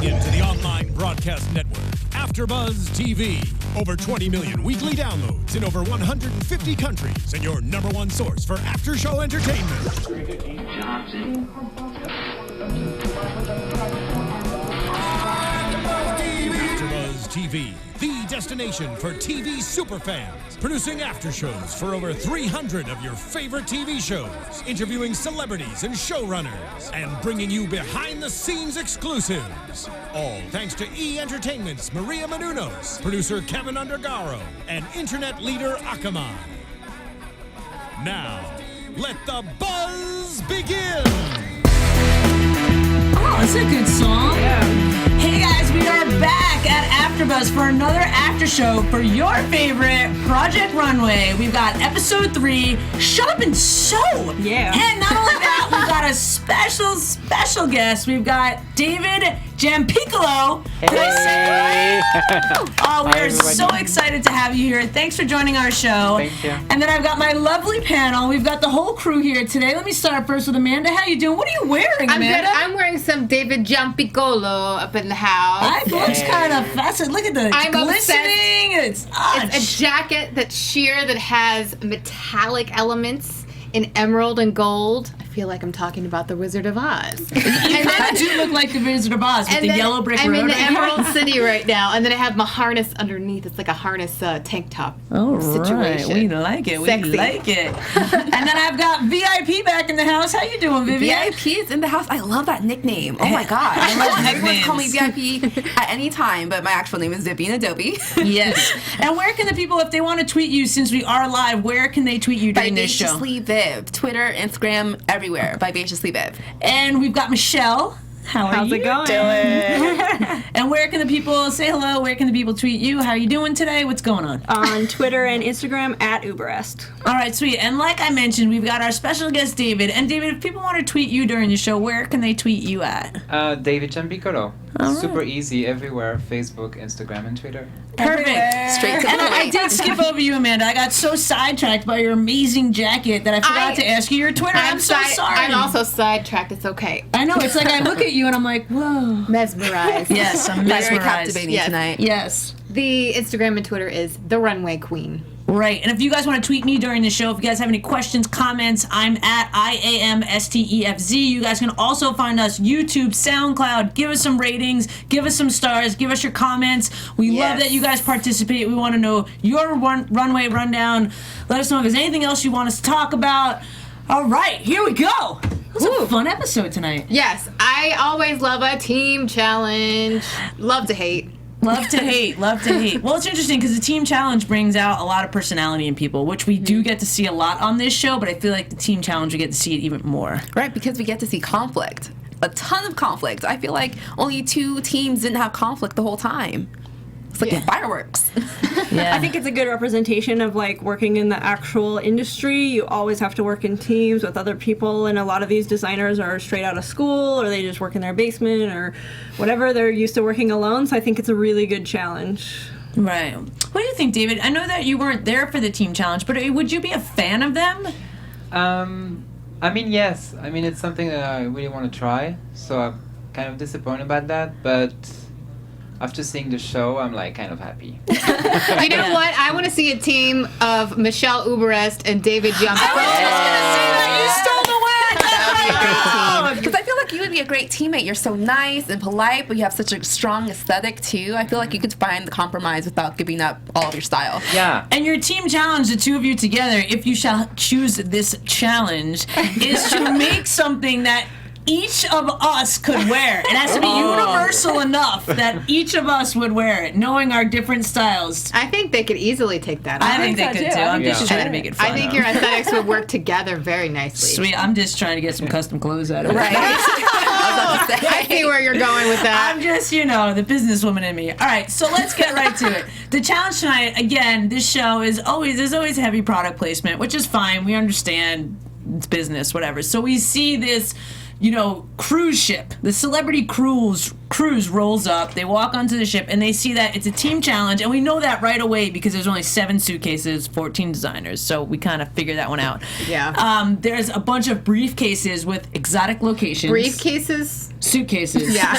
Tuning in to the online broadcast network, AFTERBUZZ TV. Over 20 million weekly downloads in over 150 countries, and your number one source for after-show entertainment. AFTERBUZZ TV, the destination for TV superfans. Producing aftershows for over 300 of your favorite TV shows, interviewing celebrities and showrunners, and bringing you behind-the-scenes exclusives. All thanks to E! Entertainment's Maria Menounos, producer Kevin Undergaro, and internet leader Akamai. Now, let the buzz begin! Oh, it's a good song. Yeah. Hey guys, we are back at AFTERBUZZ for another after show for your favorite Project Runway. We've got episode 3, Shut Up and Sew. Yeah. And not only that, we've got a special guest. We've got David Giampiccolo. Hey. Oh, we are so excited to have you here. Thanks for joining our show. Thank you. And then I've got my lovely panel. We've got the whole crew here today. Let me start first with Amanda. How you doing? What are you wearing, I'm Amanda? good. I'm wearing some David Giampiccolo up in the house. It looks kind of fascinating. Look at the I'm glistening. It's a jacket that's sheer that has metallic elements in emerald and gold. I feel like I'm talking about the Wizard of Oz. You kind of do look like the Wizard of Oz with the yellow brick road. I'm in the right Emerald City right now, and then I have my harness underneath. It's like a harness tank top situation. We like it. Sexy. We like it. And then I've got VIP back in the house. How you doing, Vivian? VIP's in the house. I love that nickname. Oh my god. I love everyone call me VIP at any time, but my actual name is Vivian Adaobi. Yes. And where can the people, if they want to tweet you, since we are live, where can they tweet you during this show? Vivaciously Viv. Twitter, Instagram, everywhere. Vivaciously Viv. And we've got Michelle. How's it going? And where can the people say hello? Where can the people tweet you? How are you doing today? What's going on? On Twitter and Instagram at Uberreste. All right, sweet. And like I mentioned, we've got our special guest, David. And David, if people want to tweet you during the show, where can they tweet you at? David Giampiccolo. All Super right. easy everywhere. Facebook, Instagram, and Twitter. Perfect. Straight to the And I point. did skip over you, Amanda. I got so sidetracked by your amazing jacket that I forgot to ask you your Twitter. I'm so sorry. I'm also sidetracked. It's okay. I know. It's like I look at you and I'm like, whoa. Mesmerized. Yes, I'm Very mesmerized. captivating Yes. tonight. Yes. The Instagram and Twitter is The Runway Queen. Right. And if you guys want to tweet me during the show, if you guys have any questions, comments, I'm at IAMSTEFZ. You guys can also find us YouTube, SoundCloud. Give us some ratings. Give us some stars. Give us your comments. We love that you guys participate. We want to know your runway rundown. Let us know if there's anything else you want us to talk about. All right. Here we go. It was a fun episode tonight. Yes, I always love a team challenge. Love to hate. Love to hate, love to hate. Well, it's interesting because the team challenge brings out a lot of personality in people, which we do get to see a lot on this show, but I feel like the team challenge, we get to see it even more. Right, because we get to see conflict. A ton of conflict. I feel like only 2 teams didn't have conflict the whole time. It's like fireworks. Yeah. I think it's a good representation of like working in the actual industry. You always have to work in teams with other people, and a lot of these designers are straight out of school or they just work in their basement or whatever. They're used to working alone, so I think it's a really good challenge. Right. What do you think, David? I know that you weren't there for the team challenge, but would you be a fan of them? I mean, yes. I mean, it's something that I really want to try. So I'm kind of disappointed about that, but after seeing the show, I'm like kind of happy. You know what? I want to see a team of Michelle Uberreste and David Giampiccolo. You stole the word! Because I feel like you would be a great teammate. You're so nice and polite, but you have such a strong aesthetic too. I feel like you could find the compromise without giving up all of your style. Yeah. And your team challenge, the two of you together, if you shall choose this challenge, is to make something that each of us could wear. It has to be universal enough that each of us would wear it, knowing our different styles. I think they could easily take that I on. think they could too. I'm just Yeah. trying to make it fun. I think your aesthetics would work together very nicely. Sweet. I'm just trying to get some custom clothes out of it. Right. I see where you're going with that. I'm just, the businesswoman in me. All right, so let's get right to it. The challenge tonight, again, this show there's always heavy product placement, which is fine. We understand it's business, whatever. So we see this cruise ship. The celebrity cruise rolls up. They walk onto the ship and they see that it's a team challenge, and we know that right away because there's only 7 suitcases, 14 designers. So we kind of figured that one out. Yeah. There's a bunch of briefcases with exotic locations. Briefcases? Suitcases. Yeah.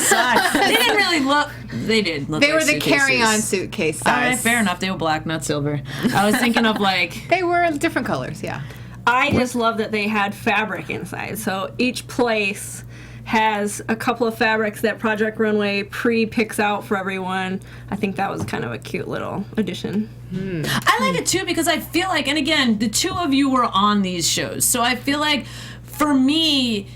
They didn't really look. They did look. They like were the suitcases. carry-on suitcase size. All right, fair enough. They were black, not silver. I was thinking of like. They were different colors. Yeah. I just love that they had fabric inside. So each place has a couple of fabrics that Project Runway picks out for everyone. I think that was kind of a cute little addition. I like it too because I feel like, and again, the two of you were on these shows, so I feel like for me,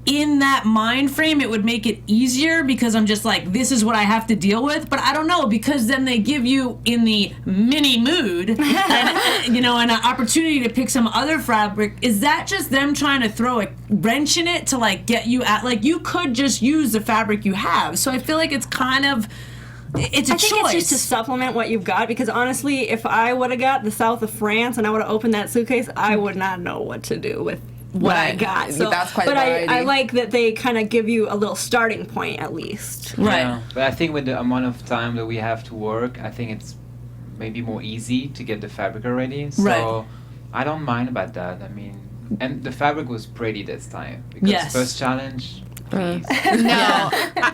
in that mind frame, it would make it easier because I'm just like, this is what I have to deal with. But I don't know, because then they give you in the mini mood and an opportunity to pick some other fabric. Is that just them trying to throw a wrench in it to like get you at, like, you could just use the fabric you have. So I feel like it's kind of, it's a choice. I think it's just to supplement what you've got, because honestly, if I would have got the south of France and I would have opened that suitcase, I would not know what to do with what I got. So, that's quite but a variety. I like that they kind of give you a little starting point at least. Right. Yeah, but I think with the amount of time that we have to work, I think it's maybe more easy to get the fabric already. So Right. I don't mind about that. I mean, and the fabric was pretty this time because Yes. first challenge. No.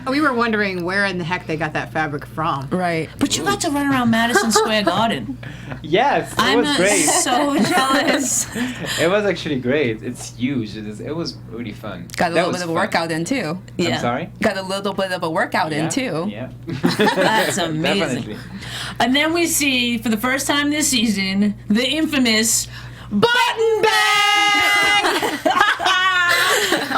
We were wondering where in the heck they got that fabric from. Right. But you got to run around Madison Square Garden. Yes, it was great. So jealous. It was actually great. It's huge. It was really fun. Got a That little was bit of a fun. workout in too. Yeah. I'm sorry? Got a little bit of a workout in too. Yeah. That's amazing. Definitely. And then we see, for the first time this season, the infamous button bag!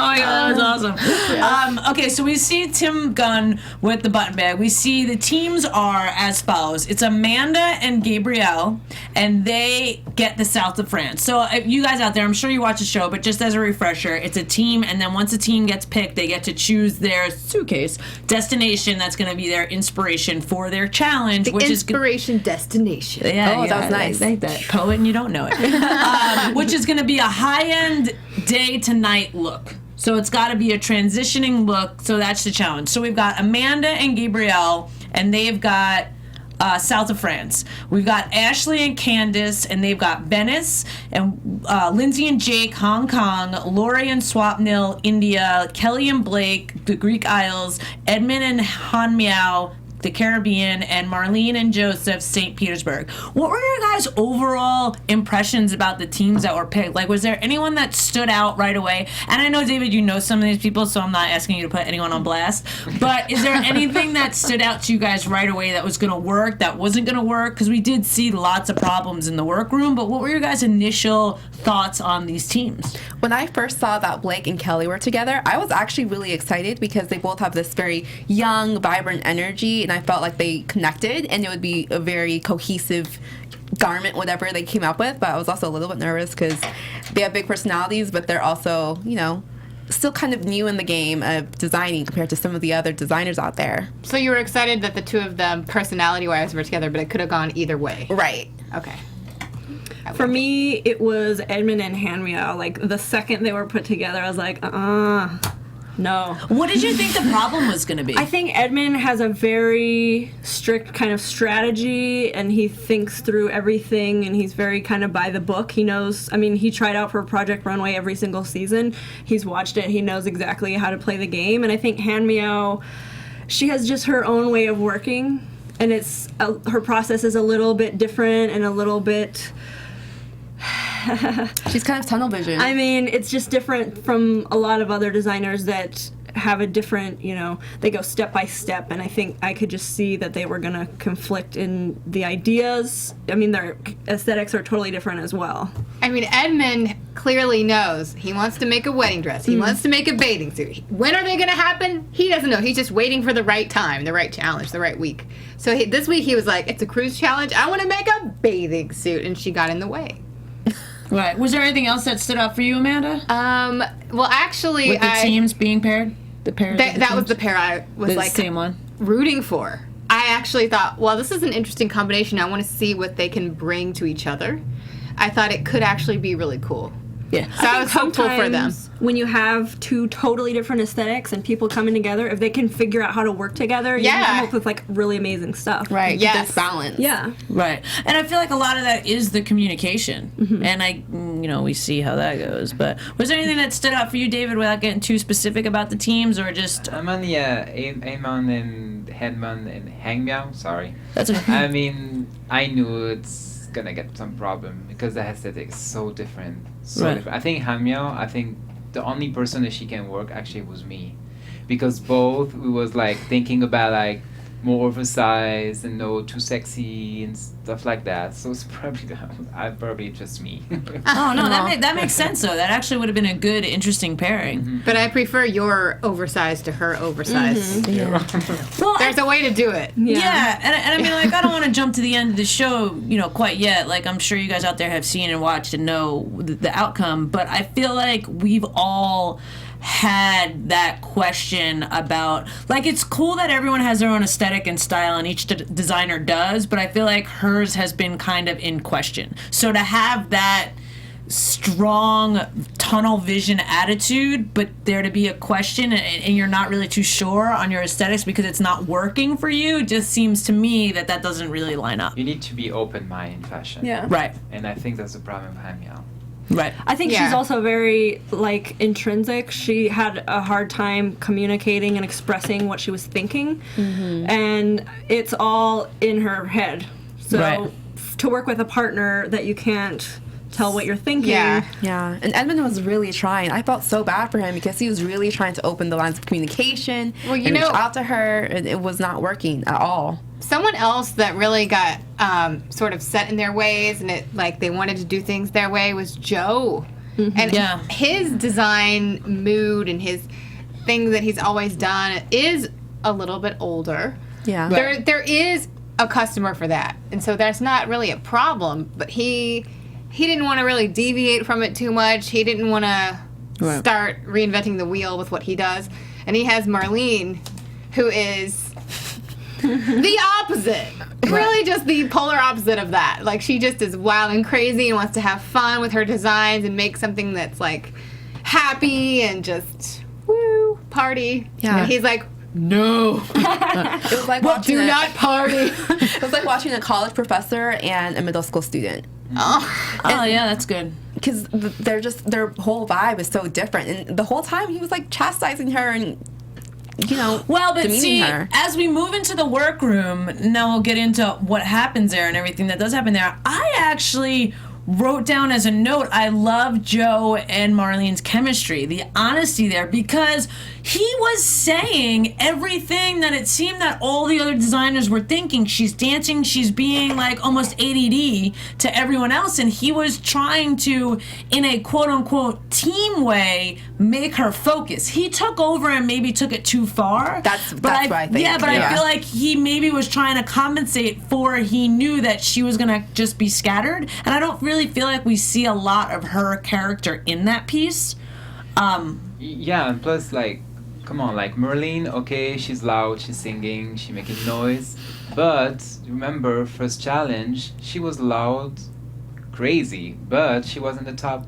Oh my god, that was awesome. Okay, so we see Tim Gunn with the button bag. We see the teams are as follows. It's Amanda and Gabrielle, and they get the south of France. So you guys out there, I'm sure you watch the show, but just as a refresher, it's a team, and then once a team gets picked, they get to choose their suitcase destination that's going to be their inspiration for their challenge, The which is inspiration destination. yeah, that was nice. Like that poet, and you don't know it. Which is going to be a high-end day to night look. So it's got to be a transitioning look. So that's the challenge. So we've got Amanda and Gabrielle, and they've got south of France. We've got Ashley and Candace, and they've got Bennett, and Lindsay and Jake, Hong Kong, Lori and Swapnil, India, Kelly and Blake, the Greek Isles, Edmund and Han Miao, the Caribbean, and Marlene and Joseph, St. Petersburg. What were your guys' overall impressions about the teams that were picked? Like, was there anyone that stood out right away? And I know, David, you know some of these people, so I'm not asking you to put anyone on blast. But is there anything that stood out to you guys right away that was going to work, that wasn't going to work? Because we did see lots of problems in the workroom, but what were your guys' initial thoughts on these teams? When I first saw that Blake and Kelly were together, I was actually really excited because they both have this very young, vibrant energy, and I felt like they connected, and it would be a very cohesive garment, whatever they came up with. But I was also a little bit nervous because they have big personalities, but they're also, still kind of new in the game of designing compared to some of the other designers out there. So you were excited that the two of them, personality-wise, were together, but it could have gone either way. Right. Okay. For me, it was Edmund and Hanmia. Like, the second they were put together, I was like, no. What did you think the problem was going to be? I think Edmund has a very strict kind of strategy, and he thinks through everything, and he's very kind of by the book. He knows, he tried out for Project Runway every single season. He's watched it. He knows exactly how to play the game. And I think Han Miao, she has just her own way of working, and her process is a little bit different and a little bit... She's kind of tunnel vision. It's just different from a lot of other designers that have a different, they go step by step, and I think I could just see that they were going to conflict in the ideas. Their aesthetics are totally different as well. Edmund clearly knows he wants to make a wedding dress. He wants to make a bathing suit. When are they going to happen? He doesn't know. He's just waiting for the right time, the right challenge, the right week. So this week he was like, it's a cruise challenge. I want to make a bathing suit, and she got in the way. Right. Was there anything else that stood out for you, Amanda? Well, actually, With the teams being paired? The pairs that was the pair I was the same one. Rooting for. I actually thought, well, this is an interesting combination. I want to see what they can bring to each other. I thought it could actually be really cool. Yeah. So I was hopeful for them. Sometimes when you have two totally different aesthetics and people coming together, if they can figure out how to work together, you can come up with like really amazing stuff. Right. Yes. This balance. Yeah. Right. And I feel like a lot of that is the communication. And we see how that goes. But was there anything that stood out for you, David, without getting too specific about the teams, or just... I'm on the Amon and Headman and Hangmeow. Sorry. That's okay. I mean, I knew it's gonna get some problem because the aesthetic is so different. Right. Different. I think Hangmeow, the only person that she can work actually was me, because both we was like thinking about like more oversized and no too sexy and stuff like that. So it's probably just me. Oh, no, that makes sense, though. That actually would have been a good, interesting pairing. But I prefer your oversized to her oversized. Well, There's a way to do it. Yeah, and I mean, like, I don't want to jump to the end of the show, quite yet. Like, I'm sure you guys out there have seen and watched and know the outcome, but I feel like we've all had that question about, like, it's cool that everyone has their own aesthetic and style and each designer does, but I feel like hers has been kind of in question. So to have that strong tunnel vision attitude, but there to be a question and you're not really too sure on your aesthetics because it's not working for you, just seems to me that doesn't really line up. You need to be open-minded in fashion. Yeah. Right. And I think that's the problem with Hangmeow. Right. I think she's also very, like, intrinsic. She had a hard time communicating and expressing what she was thinking. And it's all in her head. So to work with a partner that you can't tell what you're thinking. Yeah. And Edmund was really trying. I felt so bad for him because he was really trying to open the lines of communication and reach out to her, and it was not working at all. Someone else that really got sort of set in their ways and they wanted to do things their way was Joe. And his design mood and his thing that he's always done is a little bit older. Yeah. There is a customer for that. And so that's not really a problem, but he didn't want to really deviate from it too much. He didn't want to start reinventing the wheel with what he does. And he has Marlene, who is the opposite. Really just the polar opposite of that. Like, she just is wild and crazy and wants to have fun with her designs and make something that's, like, happy and just, woo, party. Yeah. And he's like, no. It was like watching Do not party. It was like watching a college professor and a middle school student. Oh, yeah, that's good. Because their whole vibe is so different. And the whole time he was, like, chastising her and, well, but demeaning see, her. as we move into the workroom, now we'll get into what happens there and everything that does happen there. I actually wrote down as a note, I love Joe and Marlene's chemistry, the honesty there, because he was saying everything that it seemed that all the other designers were thinking. She's dancing, she's being like almost ADD to everyone else, and he was trying to, in a quote-unquote team way, make her focus. He took over and maybe took it too far. That's what I think. Yeah, but I feel like he maybe was trying to compensate for, he knew that she was going to just be scattered, and I don't really feel like we see a lot of her character in that piece. Yeah, and plus, like, come on, like, Marlene, okay, she's loud, she's singing, she's making noise, but remember, first challenge, she was loud, crazy, but she was in the top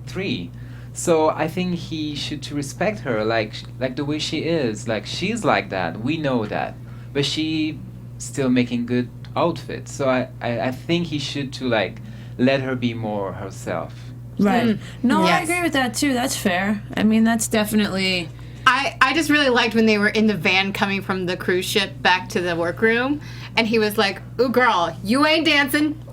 3. So I think he should to respect her, like the way she is. Like, she's like that, we know that, but she still making good outfits. So I think he should to, like, let her be more herself. Right. No, Yes. I agree with that too. That's fair. I mean, that's definitely... I just really liked when they were in the van coming from the cruise ship back to the workroom, and he was like, "Ooh, girl, you ain't dancing.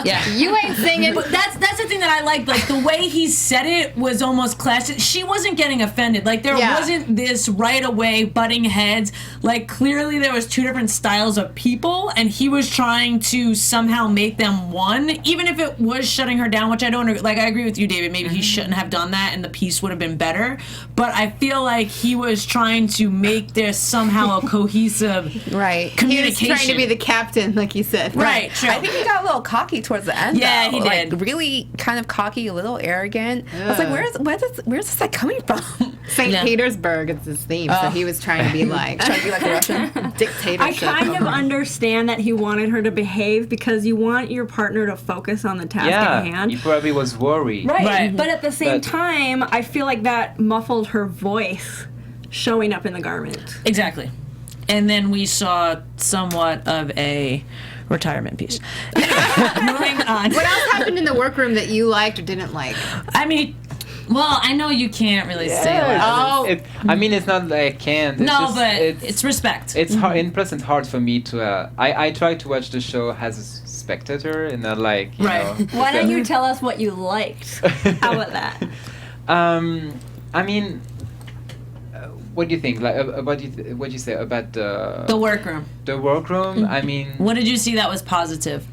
Yeah. You ain't singing." But that's the thing that I liked. Like, the way he said it was almost classic. She wasn't getting offended. Like, there wasn't this right away butting heads. Like, clearly there was two different styles of people, and he was trying to somehow make them one, even if it was shutting her down, which I don't agree. Like, I agree with you, David. Maybe he shouldn't have done that, and the piece would have been better. But I feel like he was trying to make this somehow a cohesive Right. He was communication. trying to be be the captain, like you said. Right, true. I think he got a little cocky towards the end. Yeah, though. he did. Like, really kind of cocky, a little arrogant. I was like, where's this like coming from? St. Yeah. Petersburg is his theme, so he was trying to be like a Russian. dictatorship. I kind of understand that he wanted her to behave because you want your partner to focus on the task at hand. He probably was worried. Right. But at the same But- time, I feel like that muffled her voice showing up in the garment. Exactly. And then we saw somewhat of a retirement piece. Moving on. What else happened in the workroom that you liked or didn't like? I mean, well, I know you can't really say that. Oh, I mean, it's not like I can't. It's No, just, but it's respect. It's hard. In plus, it's hard for me to. I try to watch the show as a spectator and not like you Right. know. Why don't so- you tell us what you liked? How about that? I mean, what do you think? Like, what do you say about the workroom. the workroom? I mean, What did you see that was positive?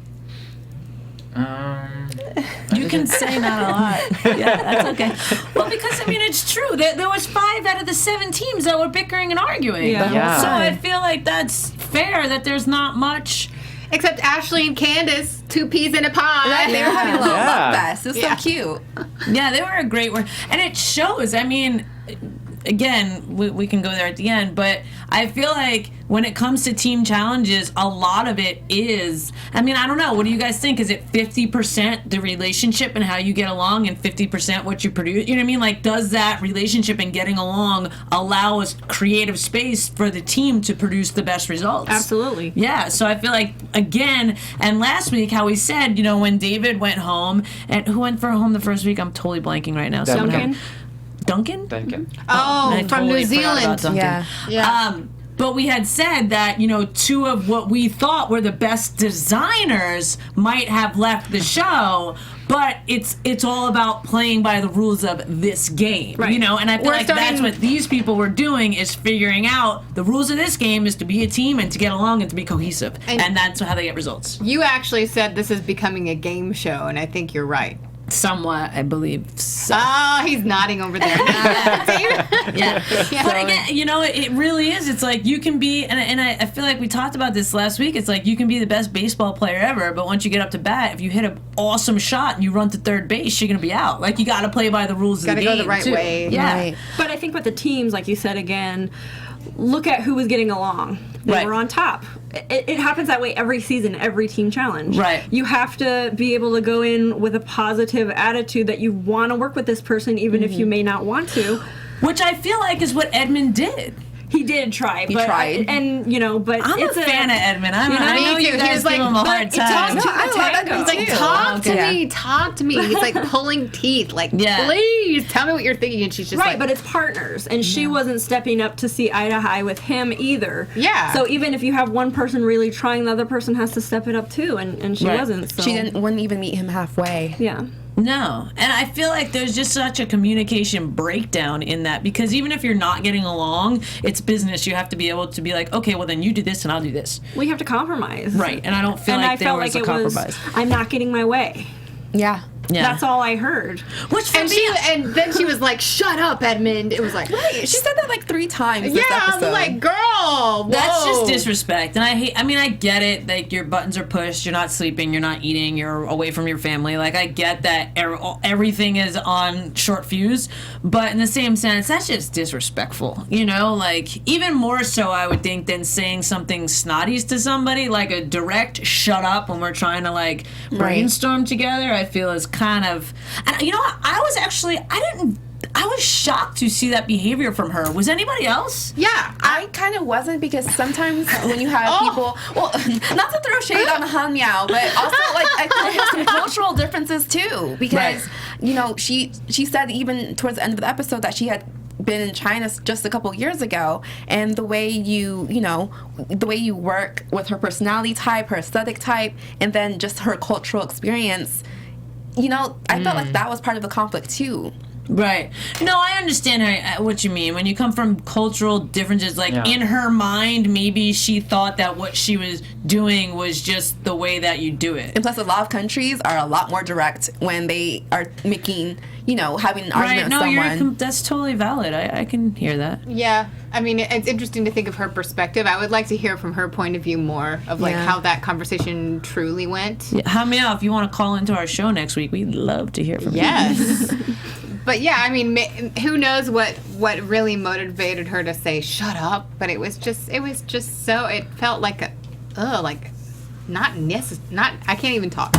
You can say not a lot. Yeah, that's okay. Well, because I mean, it's true. There was 5 out of the 7 teams that were bickering and arguing. Yeah. Yeah. So I feel like that's fair. That there's not much. except Ashley and Candace, 2 peas in a pod. Right, they were having a little Yeah. love fest. It was Yeah. so cute. Yeah, they were a great work, and it shows. I mean, again, we can go there at the end, but I feel like when it comes to team challenges, a lot of it is, I mean, I don't know, what do you guys think? Is it 50% the relationship and how you get along and 50% what you produce? You know what I mean? Like, does that relationship and getting along allow us creative space for the team to produce the best results? Absolutely. Yeah, so I feel like, again, and last week, how we said, you know, when David went home, and who went for home the first week? I'm totally blanking right now. Duncan. Duncan? Duncan? Duncan. Oh, I from totally New forgot about Zealand. Duncan. Yeah. Yeah. But we had said that, you know, 2 of what we thought were the best designers might have left the show, but it's all about playing by the rules of this game, Right. you know, and I feel We're like that's starting- what these people were doing, is figuring out the rules of this game is to be a team and to get along and to be cohesive, and that's how they get results. You actually said this is becoming a game show, and I think you're right. Somewhat, I believe. So. Oh, he's nodding over there. Yeah. Yeah. But again, you know, it really is. It's like you can be, and I feel like we talked about this last week. It's like you can be the best baseball player ever, but once you get up to bat, if you hit an awesome shot and you run to third base, you're going to be out. Like, you got to play by the rules of the Gotta game. go the right too. way. Yeah. Right. But I think with the teams, like you said again, look at who was getting along. They Right. were on top. It happens that way every season, every team challenge. Right. You have to be able to go in with a positive attitude that you want to work with this person, even if you may not want to. Which I feel like is what Edmund did. He did try. He but tried. I'm I'm a fan of Edmund. I know Me you too. guys He was give like, him a but hard time. No, I love Edmund He's like, too. talk to Okay. me, talk to me. He's like pulling teeth, like, Yeah. please tell me what you're thinking. And she's just Right, like, but it's partners, and she wasn't stepping up to see eye to eye with him either. Yeah. So even if you have one person really trying, the other person has to step it up too, and she Right. wasn't. So. She wouldn't even meet him halfway. Yeah. No. And I feel like there's just such a communication breakdown in that, because even if you're not getting along, it's business. You have to be able to be like, okay, well then you do this and I'll do this. We have to compromise. Right. And I don't feel And like I there felt was like a it was, compromise. I'm not getting my way. Yeah. Yeah. That's all I heard. Which for and me, and then she was like, shut up, Edmund. It was like, She said that like 3 times yeah, this I'm episode. like, girl, whoa. that's just disrespect. And I get it. Like, your buttons are pushed. You're not sleeping. You're not eating. You're away from your family. Like, I get that everything is on short fuse. But in the same sense, that's just disrespectful. You know, like, even more so, I would think, than saying something snotties to somebody. Like, a direct shut up when we're trying to, like, brainstorm together, I feel is kind of... And you know what? I was shocked to see that behavior from her. Was anybody else? Yeah. I kind of wasn't, because sometimes when you have people, well, not to throw shade on Han Miao, but also like I think there's some cultural differences too, because you know she said even towards the end of the episode that she had been in China just a couple years ago, and the way you work with her personality type, her aesthetic type, and then just her cultural experience, you know, I felt like that was part of the conflict too. Right. No, I understand what you mean. When you come from cultural differences, like in her mind, maybe she thought that what she was doing was just the way that you do it. And plus, a lot of countries are a lot more direct when they are making, having an argument with someone. That's totally valid. I can hear that. Yeah. I mean, it's interesting to think of her perspective. I would like to hear from her point of view more of how that conversation truly went. Yeah, help me out if you want to call into our show next week. We'd love to hear from you. Yes. But yeah, I mean, who knows what really motivated her to say shut up? But it was just so, it felt like not I can't even talk.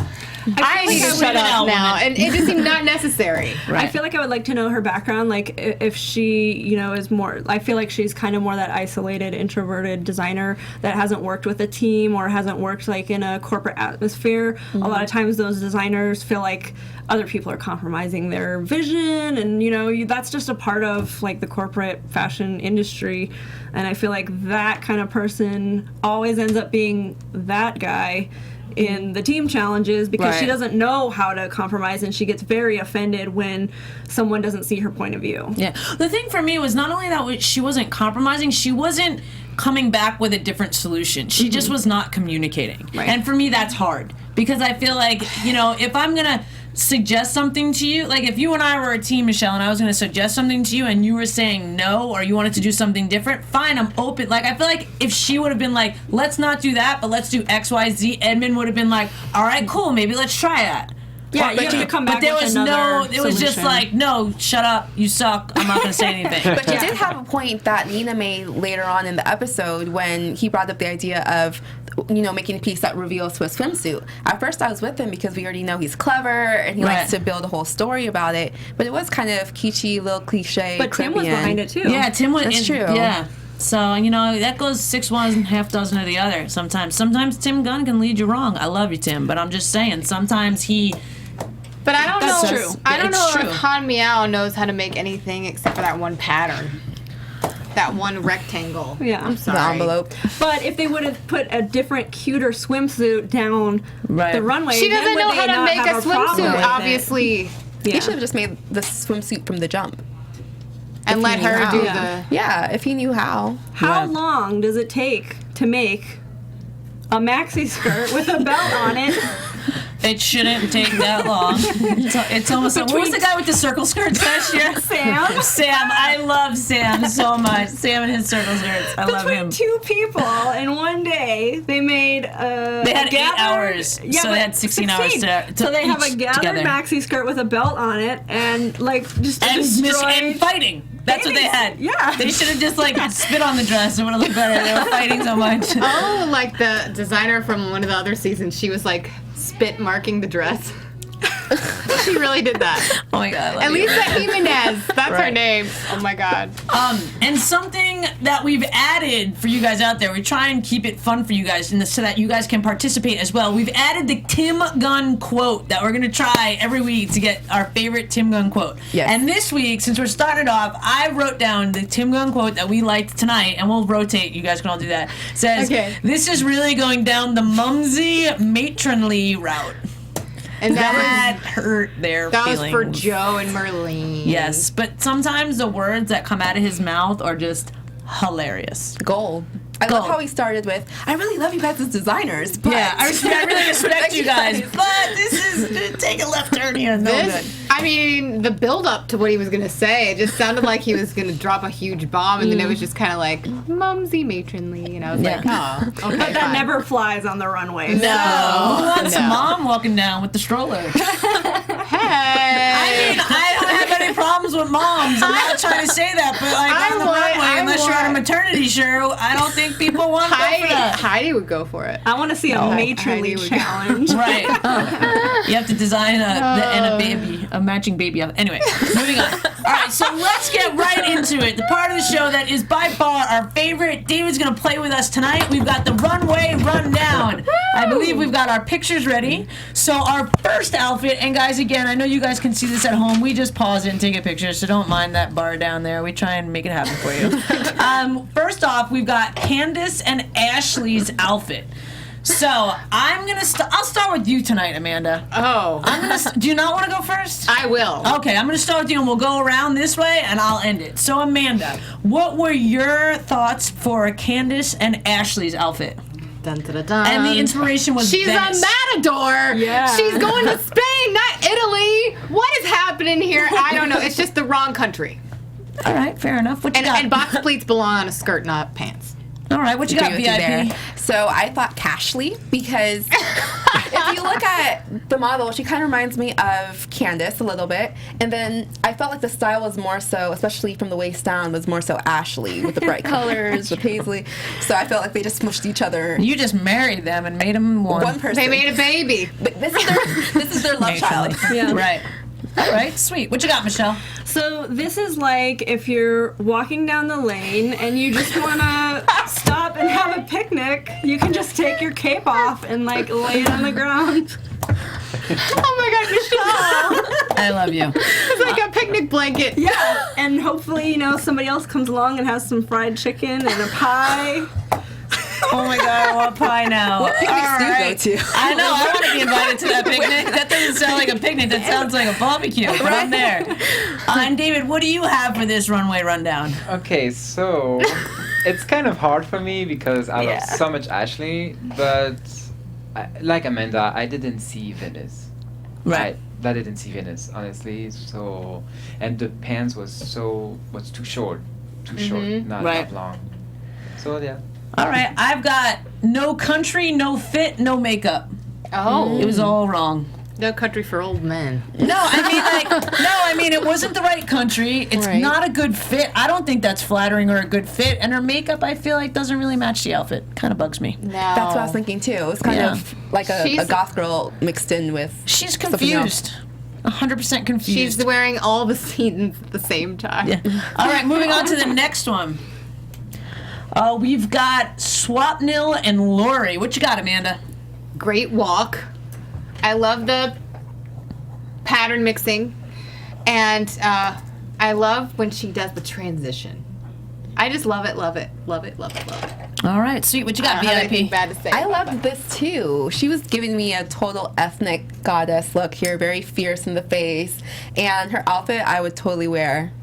I need to shut up now, and it just seemed not necessary. Right. I feel like I would like to know her background, like if she, is more. I feel like she's kind of more that isolated, introverted designer that hasn't worked with a team or hasn't worked like in a corporate atmosphere. Mm-hmm. A lot of times, those designers feel like other people are compromising their vision, and that's just a part of like the corporate fashion industry. And I feel like that kind of person always ends up being that guy in the team challenges because she doesn't know how to compromise, and she gets very offended when someone doesn't see her point of view. Yeah. The thing for me was not only that she wasn't compromising, she wasn't coming back with a different solution. She just was not communicating. Right. And for me, that's hard because I feel like, if I'm going to suggest something to you, like if you and I were a team, Michelle, and I was going to suggest something to you and you were saying no or you wanted to do something different, fine, I'm open. Like I feel like if she would have been like, let's not do that, but let's do XYZ, Edmund would have been like, all right, cool, maybe let's try that. Yeah, but you come back there with was another it was just solution. like, no, shut up, you suck, I'm not going to say anything. But you did have a point that Nina made later on in the episode when he brought up the idea of, making a piece that reveals to a swimsuit. At first I was with him because we already know he's clever and he likes to build a whole story about it. But it was kind of kitschy, little cliche. But Tim was behind it too. Yeah, Tim was. That's true. Yeah. So, that goes 6 1 half dozen of the other sometimes. Sometimes Tim Gunn can lead you wrong. I love you, Tim, but I'm just saying, sometimes he... But I don't That's know. true. I don't know true. if Han Miao knows how to make anything except for that one pattern. That one rectangle. Yeah. I'm sorry. The envelope. But if they would have put a different, cuter swimsuit down the runway, She doesn't know how to make a swimsuit, obviously. obviously. He should have just made the swimsuit from the jump. And let her do the... Yeah, if he knew how. How long does it take to make a maxi skirt with a belt on it? It shouldn't take that long. It's almost like, what was the guy with the circle skirts last year? Sam. Sam. I love Sam so much. Sam and his circle skirts. I love him. Two people in one day, they made They had 8 hours. Yeah, so they had 16 hours to So they have a gathered together. maxi skirt with a belt on it and just And fighting. That's what they had. Yeah. They should have just spit on the dress. It would have looked better. They were fighting so much. Oh, like the designer from one of the other seasons. She was spit marking the dress. She really did that. Oh my God. Elisa Jimenez. That's her name. Oh my God. And something that we've added for you guys out there, we try and keep it fun for you guys so that you guys can participate as well. We've added the Tim Gunn quote that we're going to try every week to get our favorite Tim Gunn quote. Yes. And this week, since we're started off, I wrote down the Tim Gunn quote that we liked tonight, and we'll rotate. You guys can all do that. It says, This is really going down the mumsy, matronly route. And that hurt their feelings. That was for Joe and Marlene. Yes, but sometimes the words that come out of his mouth are just hilarious. Gold. I love how he started with, I really love you guys as designers, but... Yeah, I really respect you guys, but this is... Take a left turn here. No good. I mean, the build-up to what he was going to say, it just sounded like he was going to drop a huge bomb, and then it was just kind of like, mumsy, matronly, and I was like, oh, okay, But that never flies on the runway. No. Who wants mom walking down with the stroller? Hey! I mean, I don't have any problems with moms. I'm not trying to say that, but on the runway, unless you're at a maternity show, I don't think people want to go for that. Heidi would go for it. I want to see a matronly challenge. Right. You have to design a matching baby. Anyway, moving on. All right, so let's get right into it. The part of the show that is by far our favorite. David's going to play with us tonight. We've got the runway rundown. I believe we've got our pictures ready. So our first outfit, and guys, again, I know you guys can see this at home. We just pause it and take a picture, so don't mind that bar down there. We try and make it happen for you. First off, we've got Candace and Ashley's outfit. So I'm gonna. I'll start with you tonight, Amanda. Oh. Do you not want to go first? I will. Okay, I'm gonna start with you, and we'll go around this way, and I'll end it. So Amanda, what were your thoughts for Candace and Ashley's outfit? Dun, dun, dun, dun. And the inspiration was She's Venice. a matador. Yeah. She's going to Spain, not Italy. What is happening here? I don't know. It's just the wrong country. All right, fair enough. What you got? And box pleats belong on a skirt, not pants. All right, what you got, Agree with you VIP? there. So I thought Cashly because if you look at the model, she kind of reminds me of Candace a little bit. And then I felt like the style was more so, especially from the waist down, was more so Ashley with the bright colors, the paisley. So I felt like they just smushed each other. You just married them and made them One person. They made a baby. But this is their love child. Yeah. Right. All right, sweet. What you got, Michelle? So this is like if you're walking down the lane and you just want to stop and have a picnic, you can just take your cape off and like lay it on the ground. Oh my God, Michelle. I love you. It's like a picnic blanket. Yeah, and hopefully, somebody else comes along and has some fried chicken and a pie. Oh my God, I want pie now. What picnics do you go to? I know, I want to be invited to that picnic. That doesn't sound like a picnic, that sounds like a barbecue, but I'm there. And David, what do you have for this runway rundown? Okay, so it's kind of hard for me because I love so much Ashley, but like Amanda, I didn't see Venice. Right. I didn't see Venice, honestly. So, and the pants was too short, not Right. that long. So yeah. All right, I've got no country, no fit, no makeup. Oh. It was all wrong. No country for old men. No, I mean it wasn't the right country. It's Right. not a good fit. I don't think that's flattering or a good fit. And her makeup, I feel like, doesn't really match the outfit. Kind of bugs me. No. That's what I was thinking too. It was kind Yeah. of like a She's- goth girl mixed in with. She's something else. confused. 100% confused. She's wearing all the scenes at the same time. Yeah. All right, moving on to the next one. We've got Swapnil and Lori. What you got, Amanda? Great walk. I love the pattern mixing. And I love when she does the transition. I just love it, love it, love it, love it, love it. All right, sweet. What you got, I don't have anything VIP? bad to say. I about loved this too. She was giving me a total ethnic goddess look here, very fierce in the face. And her outfit I would totally wear.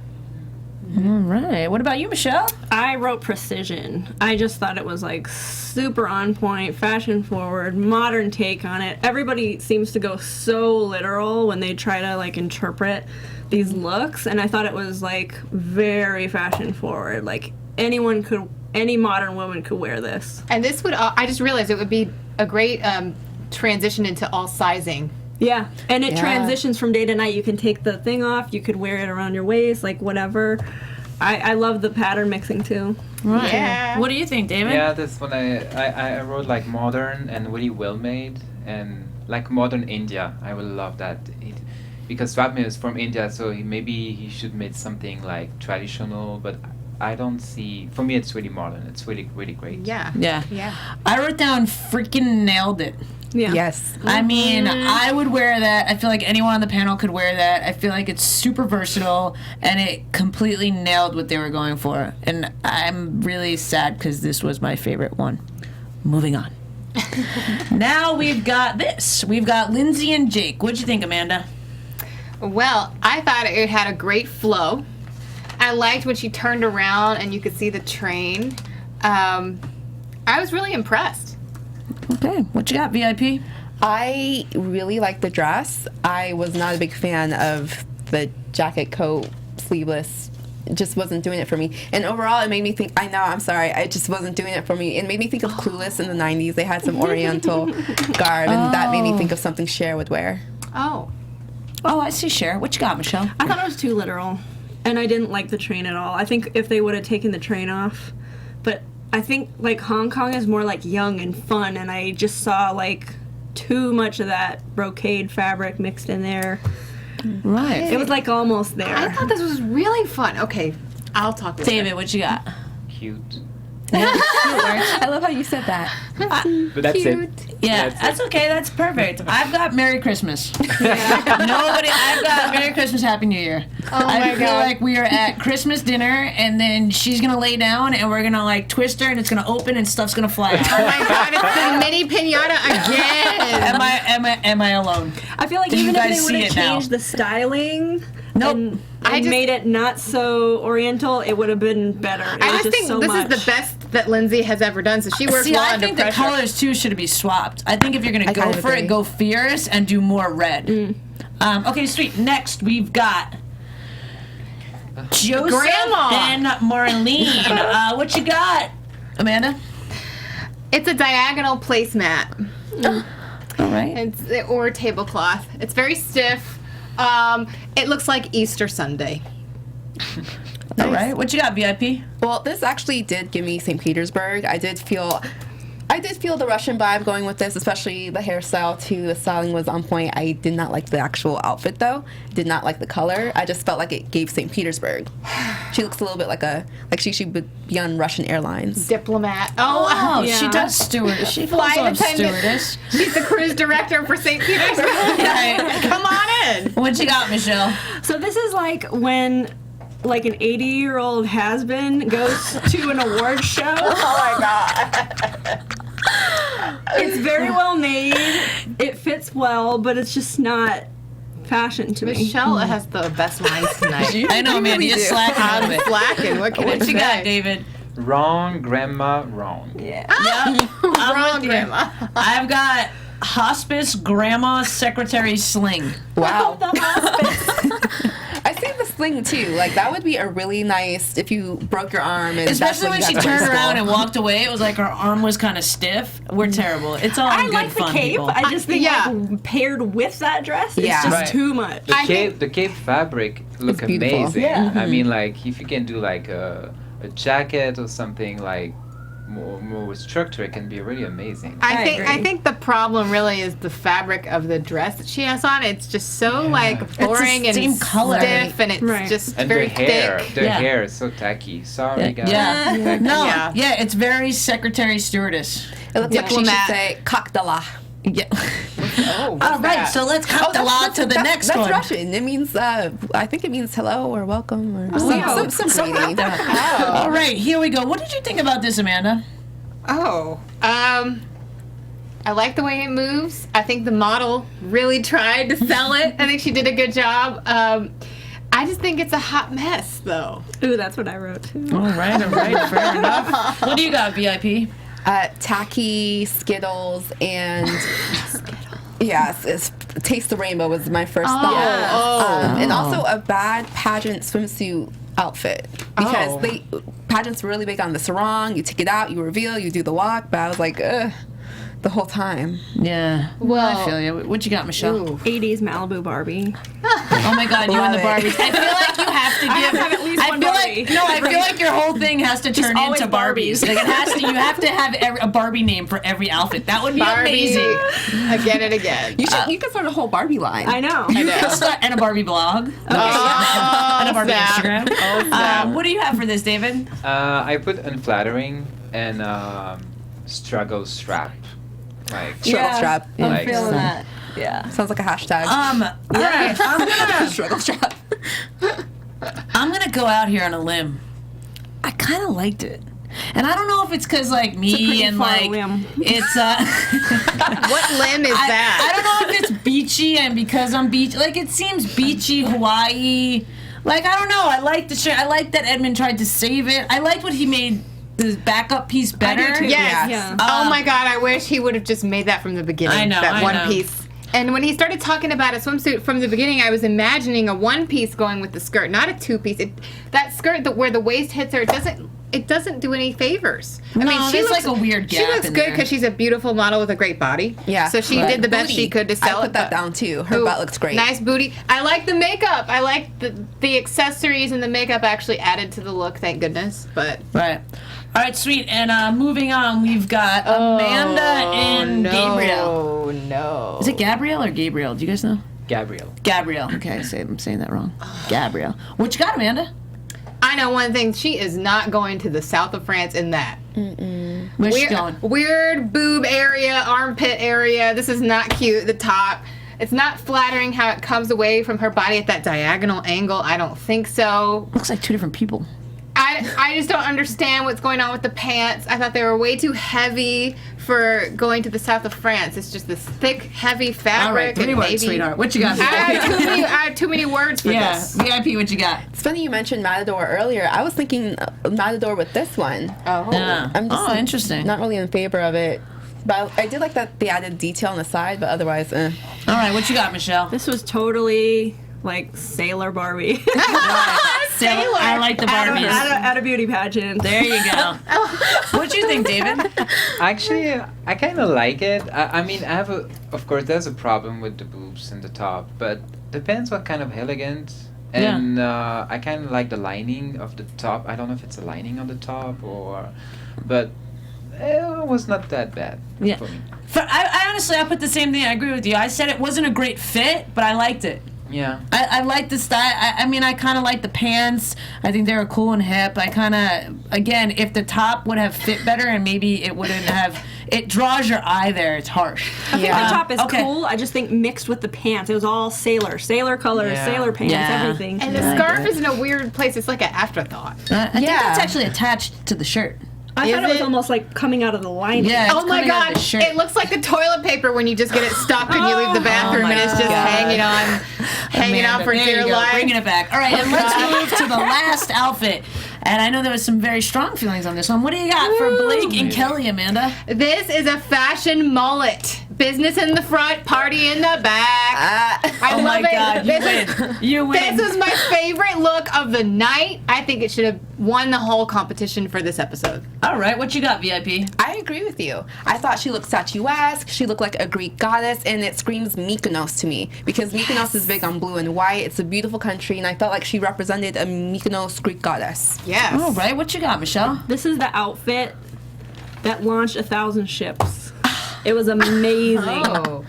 All right. What about you, Michelle? I wrote precision. I just thought it was like super on point, fashion forward, modern take on it. Everybody seems to go so literal when they try to like interpret these looks, and I thought it was like very fashion forward. Like any modern woman could wear this. And this would, I just realized it would be a great transition into all sizing. Yeah, and it Yeah. transitions from day to night. You can take the thing off, you could wear it around your waist, like whatever. I love the pattern mixing too. Right. Yeah. What do you think, David? Yeah, this one I wrote like modern and really well made and like modern India. I would love that. Because Swapnil is from India, so maybe he should make something like traditional, but I don't see. For me, it's really modern. It's really, really great. Yeah. Yeah. Yeah. I wrote down freaking nailed it. Yeah. Yes. I mean, I would wear that. I feel like anyone on the panel could wear that. I feel like it's super versatile, and it completely nailed what they were going for. And I'm really sad because this was my favorite one. Moving on. Now we've got this. We've got Lindsay and Jake. What'd you think, Amanda? Well, I thought it had a great flow. I liked when she turned around and you could see the train. I was really impressed. Okay. What you got, VIP? I really like the dress. I was not a big fan of the jacket, coat, sleeveless. It just wasn't doing it for me. And overall, it made me think, I'm sorry, it just wasn't doing it for me. It made me think of Clueless in the 90s. They had some oriental garb, and that made me think of something Cher would wear. Oh. Oh, I see Cher. What you got, Michelle? I thought it was too literal, and I didn't like the train at all. I think if they would have taken the train off, but I think like Hong Kong is more like young and fun, and I just saw like too much of that brocade fabric mixed in there. Right. It was like almost there. I thought this was really fun. Okay, I'll talk with David, what you got? Cute. I love how you said that. But that's Cute. it. Yeah, that's okay. That's perfect. I've got Merry Christmas. I've got Merry Christmas, Happy New Year. I feel like we are at Christmas dinner, and then she's gonna lay down, and we're gonna like twist her, and it's gonna open, and stuff's gonna fly out. Oh my God, it's the mini pinata again. Am I alone? I feel like Do you even if guys they would see have it now? changed the styling and I just- made it not so oriental, it would have been better. It I was just think so this much. is the best that Lindsay has ever done. So she works See, well I under think the pressure. colors too should be swapped. I think if you're gonna I go kind of for it, agree. go fierce and do more red. Okay, sweet. Next, we've got Joseph Grandma. and Marlene. What you got, Amanda? It's a diagonal placemat. All right. Or a tablecloth. It's very stiff. It looks like Easter Sunday. All right. What you got, VIP? Well, this actually did give me St. Petersburg. I did feel the Russian vibe going with this, especially the hairstyle too. The styling was on point. I did not like the actual outfit though. Did not like the color. I just felt like it gave St. Petersburg. She looks a little bit like she should be on Russian Airlines. Diplomat. Oh, yeah. she does stewardess. She Flight falls off attendant. stewardess. She's the cruise director for St. Petersburg. Right. Come on in. What you got, Michelle? So this is like when like an 80-year-old has-been goes to an award show. Oh my God. It's very well made. It fits well, but it's just not fashion to me. Michelle has the best lines tonight. I know, man. You're slacking a I'm little bit. slacking. What can I What you got, say? David? Wrong, grandma, wrong. Yeah. Wrong, with you. Grandma. I've got hospice grandma secretary sling. Wow. I see the sling too. Like that would be a really nice if you broke your arm and Especially when that's she what you had to turned wear to around school. and walked away. It was like her arm was kind of stiff. We're terrible. It's all I good like the fun, cape. people. I just think Yeah. like paired with that dress, it's Yeah. just Right. too much. The cape fabric look It's beautiful. amazing. Yeah. I mean, like if you can do like a jacket or something like more with structure, it can be really amazing. I agree. think the problem really is the fabric of the dress that she has on. It's just so like boring and same color. stiff, and it's Right. just And very the hair, thick. the Yeah. hair is so tacky. Sorry, guys. Yeah. No. Yeah. Yeah. It's very secretary stewardess. It looks like she should Diplomat. say cocktail. Yeah. Oh, All right. So let's cut the law to the next that's one. Russian. It means I think it means hello or welcome or some greeting. All right. Here we go. What did you think about this, Amanda? I like the way it moves. I think the model really tried to sell it. I think she did a good job. I just think it's a hot mess, though. Ooh, that's what I wrote too. All right. Fair enough. What do you got, VIP? Tacky Skittles and yes, Taste the Rainbow was my first thought. And also a bad pageant swimsuit outfit because pageants were really big on the sarong. You take it out, you reveal, you do the walk. But I was like, ugh, the whole time. Yeah. Well- I feel you. What you got, Michelle? Ooh. 80s Malibu Barbie. Oh my God, you and the Love it. Barbies. I feel like you have to give. have at least I one feel Barbie. I feel like your whole thing has to turn always into Barbies. Barbies. Like it has to. You have to have a Barbie name for every outfit. That would be Barbie amazing. again and again. You could start a whole Barbie line. I know. You could start and a Barbie blog. And a Barbie snap. Instagram. Oh, snap. What do you have for this, David? I put unflattering and struggle strap. Like Struggle strap. I'm Like- feeling that. Yeah. Sounds like a hashtag. All right. Struggle strap. I'm gonna go out here on a limb. I kind of liked it, and I don't know if it's because like me pretty and far like limb. it's What limb is that? I don't know if it's beachy and because I'm beach. Like it seems beachy Hawaii. Like I don't know. I like the shirt. I like that Edmund tried to save it. I liked what he made the backup piece better. too. Yes. Yeah. Oh my God! I wish he would have just made that from the beginning. I know, that I one know. piece. And when he started talking about a swimsuit from the beginning, I was imagining a one piece going with the skirt, not a two piece. That skirt where the waist hits her, it doesn't do any favors. No, there's like a weird She gap looks in good there. because she's a beautiful model with a great body. Yeah. So she Right. did the best Booty. she could to sell I it. put that but- down too. Her Ooh, butt looks great. Nice booty. I like the makeup. I like the accessories and the makeup actually added to the look. Thank goodness. But Right. All right, sweet. And moving on, we've got Amanda and Gabriel. Oh no. Is it Gabriel or Gabriel? Do you guys know? Gabriel. Gabriel. Okay, I'm saying that wrong. Gabriel. What you got, Amanda? I know one thing. She is not going to the south of France in that. Where's she going? Weird boob area, armpit area. This is not cute. The top. It's not flattering how it comes away from her body at that diagonal angle. I don't think so. Looks like two different people. I just don't understand what's going on with the pants. I thought they were way too heavy for going to the south of France. It's just this thick, heavy fabric. All right, 3 words, sweetheart. What you got? I have too many words for this. VIP, what you got? It's funny you mentioned Matador earlier. I was thinking Matador with this one. Oh. Yeah. I'm just interesting. Not really in favor of it. But I did like that they added detail on the side, but otherwise, All right, what you got, Michelle? This was totally like Sailor Barbie. Sailor. I like the Barbies. at a beauty pageant. There you go. What you think, David? Actually, I kind of like it. I mean, of course, there's a problem with the boobs and the top, but depends what kind of elegant. And I kind of like the lining of the top. I don't know if it's a lining on the top but it was not that bad for me. I honestly, I put the same thing. I agree with you. I said it wasn't a great fit, but I liked it. Yeah. I like the style. I mean, I kind of like the pants. I think they were cool and hip. I kind of, again, if the top would have fit better and maybe it wouldn't have, it draws your eye there. It's harsh. I think the top is cool. I just think mixed with the pants, it was all sailor colors, sailor pants, everything. And the scarf is in a weird place. It's like an afterthought. I think that's actually attached to the shirt. I thought it was almost like coming out of the lining. Yeah. Oh my God! It looks like the toilet paper when you just get it stocked when you leave the bathroom, and it's just hanging on for dear life. Bringing it back. All right, and let's move to the last outfit. And I know there was some very strong feelings on this one. What do you got for Blake and Kelly, Amanda? This is a fashion mullet. Business in the front, party in the back. I love it. God, you win. This was my favorite look of the night. I think it should have won the whole competition for this episode. All right, what you got, VIP? I agree with you. I thought she looked statuesque. She looked like a Greek goddess, and it screams Mykonos to me because Mykonos is big on blue and white. It's a beautiful country, and I felt like she represented a Mykonos Greek goddess. Yes. All right, what you got, Michelle? This is the outfit that launched 1,000 ships. It was amazing. Oh.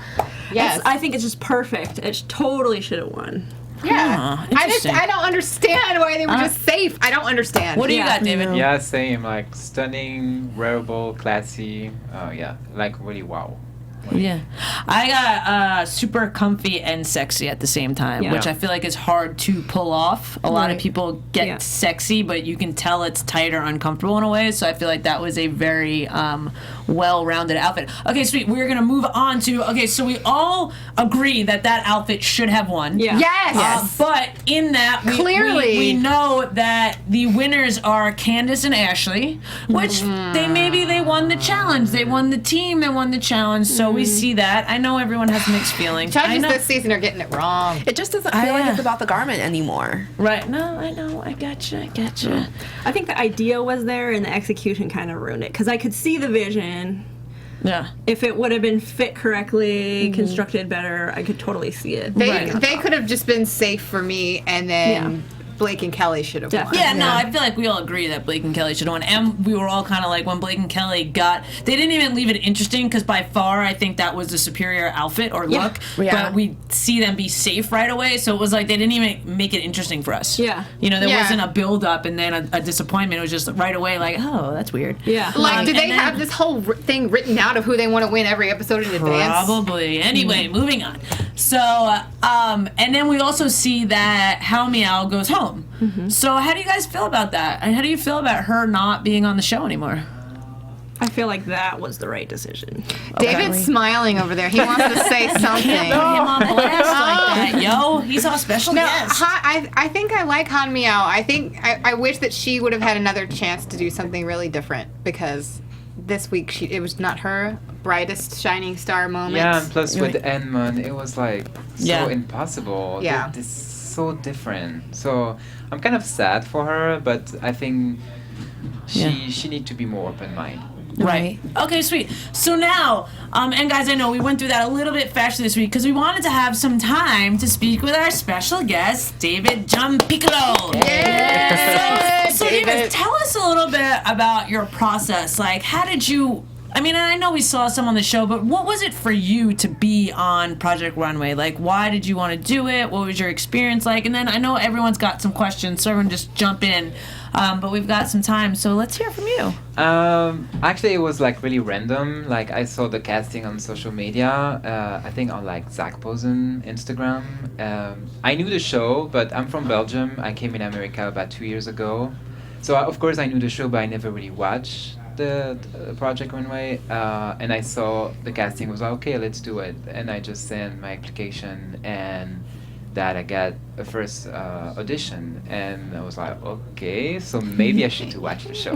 Yes. I think it's just perfect. It totally should have won. Yeah. I don't understand why they were just safe. I don't understand. What do you got, David? Yeah, same. Like stunning, wearable, classy. Like really wow. Yeah. I got super comfy and sexy at the same time, which I feel like is hard to pull off. A lot of people get sexy, but you can tell it's tight or uncomfortable in a way. So I feel like that was a very well-rounded outfit. Okay, sweet. We're going to move on to, so we all agree that outfit should have won. Yeah. Yes. But in that, Clearly. we know that the winners are Candace and Ashley, which they won the challenge. They won the team. They won the challenge. So we see that. I know everyone has mixed feelings. Judges this season are getting it wrong. It just doesn't feel like it's about the garment anymore. Right. No, I know. I gotcha. I think the idea was there and the execution kind of ruined it because I could see the vision. Yeah. If it would have been fit correctly, constructed better, I could totally see it. They could have just been safe for me, and then Blake and Kelly should have won. Yeah, no, I feel like we all agree that Blake and Kelly should have won. And we were all kind of like, when Blake and Kelly they didn't even leave it interesting because by far I think that was the superior outfit or look. Yeah. But we see them be safe right away. So it was like they didn't even make it interesting for us. Yeah. You know, there wasn't a build up and then a disappointment. It was just right away like, oh, that's weird. Yeah. Like, do they have this whole thing written out of who they want to win every episode in advance? Probably. Anyway, moving on. So, and then we also see that How Meow goes home. So how do you guys feel about that? And how do you feel about her not being on the show anymore? I feel like that was the right decision. David's smiling over there. He wants to say something. Put him on blast like that, yo. He's our special guest. I think I like Han Meow. I wish that she would have had another chance to do something really different because this week it was not her brightest shining star moment. Yeah, and plus with Edmund, it was like so impossible. Yeah. This is so different. So I'm kind of sad for her, but I think she needs to be more open-minded. Right. Okay, sweet. So now, and guys, I know we went through that a little bit faster this week because we wanted to have some time to speak with our special guest, David Giampiccolo. Yay! So David, tell us a little bit about your process. Like, how did you I mean, and I know we saw some on the show, but what was it for you to be on Project Runway? Like, why did you want to do it? What was your experience like? And then I know everyone's got some questions, so everyone just jump in. But we've got some time, so let's hear from you. Actually, it was like really random. Like I saw the casting on social media. I think on like Zach Posen Instagram. I knew the show, but I'm from Belgium. I came in America about 2 years ago, so of course I knew the show, but I never really watched the Project Runway. And I saw the casting. Was like, okay, let's do it. And I just sent my application and that I got a first audition, and I was like, okay, so maybe I should watch the show.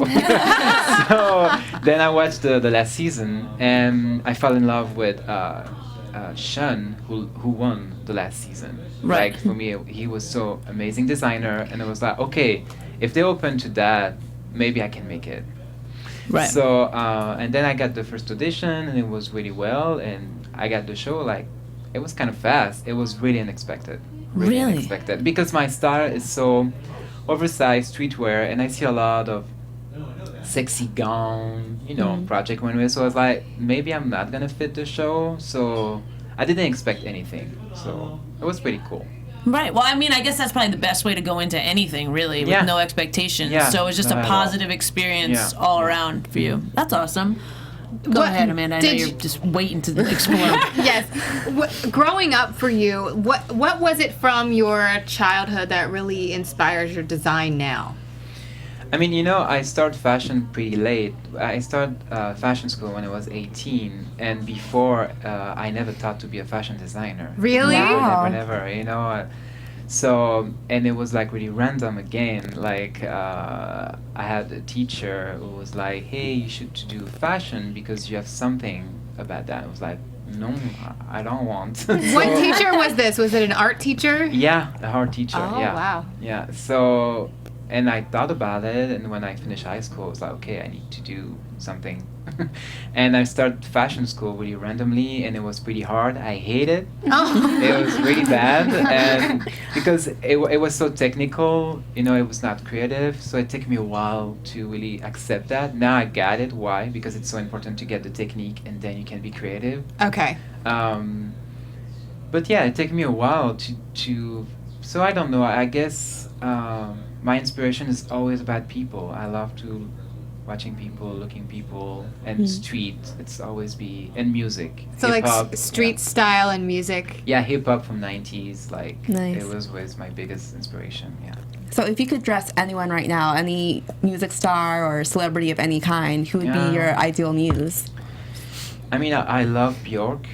So then I watched the last season, and I fell in love with Sean, who won the last season. Right. Like for me, he was so amazing designer, and I was like, okay, if they're open to that, maybe I can make it. Right. So and then I got the first audition, and it was really well, and I got the show like. It was kind of fast. It was really unexpected. Really? Unexpected. Because my style is so oversized streetwear, and I see a lot of sexy gown, Project Runway. So I was like, maybe I'm not gonna fit the show. So I didn't expect anything. So it was pretty cool. Right. Well, I mean, I guess that's probably the best way to go into anything, really, with no expectations. Yeah, So it was just not a at all. positive experience Yeah. all around for you. That's awesome. Go ahead, Amanda. I know did you're you- just waiting to explode. Yes. Growing up for you, what was it from your childhood that really inspires your design now? I mean, I started fashion pretty late. I started fashion school when I was 18, and before I never thought to be a fashion designer. Really? Wow. Never. So, and it was like really random again. Like I had a teacher who was like, "Hey, you should do fashion because you have something about that." I was like, "No, I don't want." What teacher was this? Was it an art teacher? Yeah, a hard teacher. Oh, yeah. wow. Yeah. So, and I thought about it, and when I finished high school, I was like, okay, I need to do something. And I started fashion school really randomly, and it was pretty hard. I hated it. Oh. It was really bad, and because it was so technical, it was not creative. So it took me a while to really accept that. Now I got it. Why? Because it's so important to get the technique, and then you can be creative. Okay. But yeah, it took me a while to so I don't know. I guess my inspiration is always about people. I love to watching people, looking people, and street. It's always be and music. So Hip-hop, like street style and music. Yeah, hip hop from '90s. Like Nice. it was always my biggest inspiration. Yeah. So if you could dress anyone right now, any music star or celebrity of any kind, who would Yeah. be your ideal muse? I mean, I love Bjork.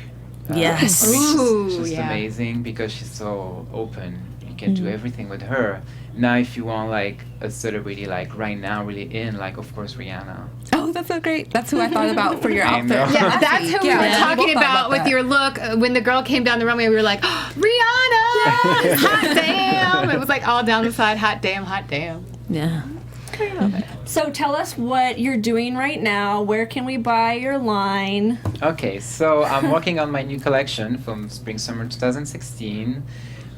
Yes. She's Ooh, just yeah. amazing because she's so open. You can do everything with her. Now, if you want like a celebrity like right now, really in, like of course Rihanna. Oh, that's so great. That's who I thought about for your I outfit. know. Yeah, last that's week. who we were Yeah, talking both thought about with that. your look. When the girl came down the runway, we were like, oh, Rihanna! Hot damn! It was like all down the side, hot damn, hot damn. Yeah. So tell us what you're doing right now. Where can we buy your line? Okay, so I'm working on my new collection from Spring Summer 2016,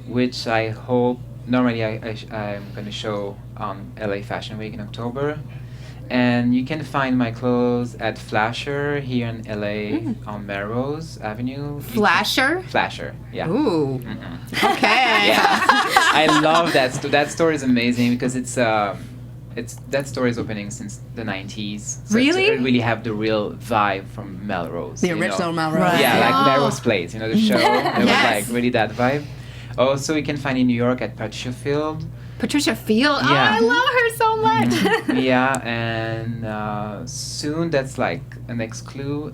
which I hope normally I'm going to show on LA Fashion Week in October. And you can find my clothes at Flasher here in LA on Melrose Avenue. Flasher? Flasher, yeah. Ooh. Mhm. Okay. I love that store. That store is amazing because it's that store is opening since the 90s. So Really? It really have the real vibe from Melrose. The you know? original Melrose. Right. Yeah, like Oh. Melrose Place, the show. It was Yes. like really that vibe. Also, you can find in New York at Patricia Field. Patricia Field. Oh, Yeah. I love her so much. Yeah, and soon that's like a next clue.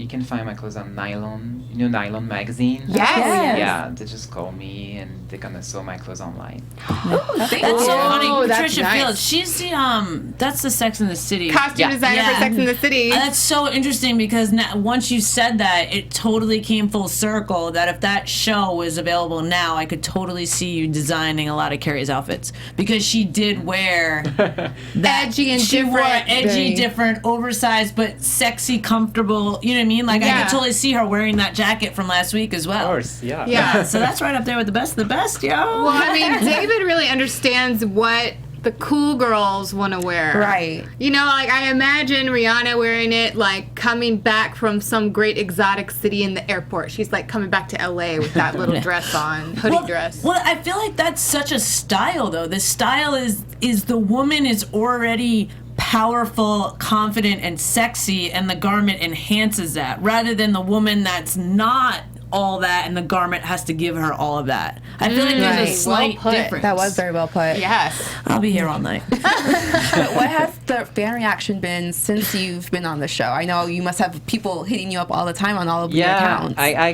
You can find my clothes on Nylon. Nylon magazine. Yes. Yeah, they just call me and they're gonna sell my clothes online. That's so funny. Oh, that's Patricia nice. Fields. She's the that's the Sex in the City. Costume Yeah. designer Yeah. for Sex and the City. That's so interesting because once you said that, it totally came full circle that if that show was available now, I could totally see you designing a lot of Carrie's outfits because she did wear that Edgy and she wore different. edgy, Very- different, oversized, but sexy, comfortable. You know what I mean? Like I Yeah. could totally see her wearing that jacket from last week as well. Of course, yeah. Yeah. So that's right up there with the best of the best, yo. Well, I mean, David really understands what the cool girls want to wear. Right. You know, like I imagine Rihanna wearing it, like coming back from some great exotic city in the airport. She's like coming back to LA with that little dress on, hoodie dress. Well, I feel like that's such a style, though. The style is the woman is already powerful, confident, and sexy, and the garment enhances that, rather than the woman that's not all that and the garment has to give her all of that. I feel like there's a slight Well put. difference. That was very well put. Yes. I'll be here all night. What has the fan reaction been since you've been on the show? I know you must have people hitting you up all the time on all of your accounts. I